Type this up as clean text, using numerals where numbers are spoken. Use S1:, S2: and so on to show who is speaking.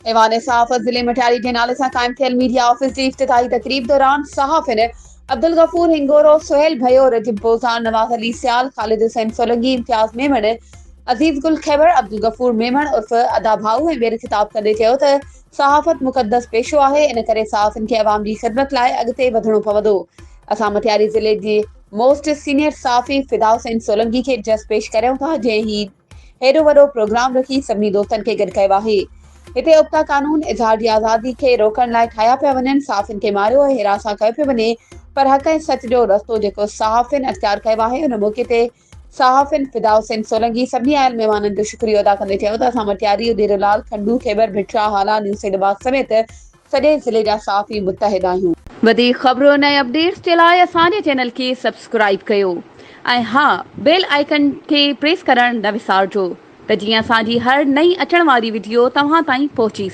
S1: ऐवान सहाफ़त ज़िले मटियारी के नाले से कायम थियल मीडिया ऑफिस की इफ्तिताही तकरीब दौरान सहाफ़िन अब्दुल गफूर हिंगोरो, सुहेल भयो, रजिब बोज़ान, नवाज अली सियाल, खालिद हुसैन सोलंकी, इम्तियाज मेमन, अजीज गुल खैबर, अब्दुल गफूर मेमन उर्फ अदा भाऊ ऐं ॿियनि ख़िताब कंदे चयो त सहाफ़त मुक़दस पेशो आहे, इन करे सहाफ़िन खे अवाम जी ख़िदमत लाइ अॻिते वधणो पवंदो। असां मटियारी ज़िले जी मोस्ट सीनियर सहाफ़ी फिदा हुसैन सोलंकी खे जस पेश करियूं था, जंहिं ही हेॾो वॾो प्रोग्राम रखी सभिनी दोस्तनि खे गॾु कयो आहे। हिते उक्ता कानून इज़हार जी आज़ादी खे रोकण लाइ ठाहिया पिया वञनि, सहाफ़िन खे मारियो ऐं हिरासा कयो पियो वञे, पर हक़ ऐं सच जो रस्तो जेको सहाफ़िन अख़्तियार कयो आहे, उन मौक़े ते सहाफ़िन फिदा हुसैन सोलंकी सभिनी आयल महिमाननि जो शुक्रिया अदा कंदे चयो त असां मटियारी, उदेरलाल, खंडू, खैबर, भिटरा, हाला, न्यू सैदाबाद समेत सॼे ज़िले जा सहाफ़ी मुतहिद आहियूं। वधीक ख़बरुनि ऐं अपडेट्स जे लाइ असांजे चैनल खे सब्सक्राइब कयो ऐं हा, बेल आइकन खे प्रेस करणु न विसारिजो त जीअं असांजी हर नई अचण वारी वीडियो तव्हां ताईं पहुची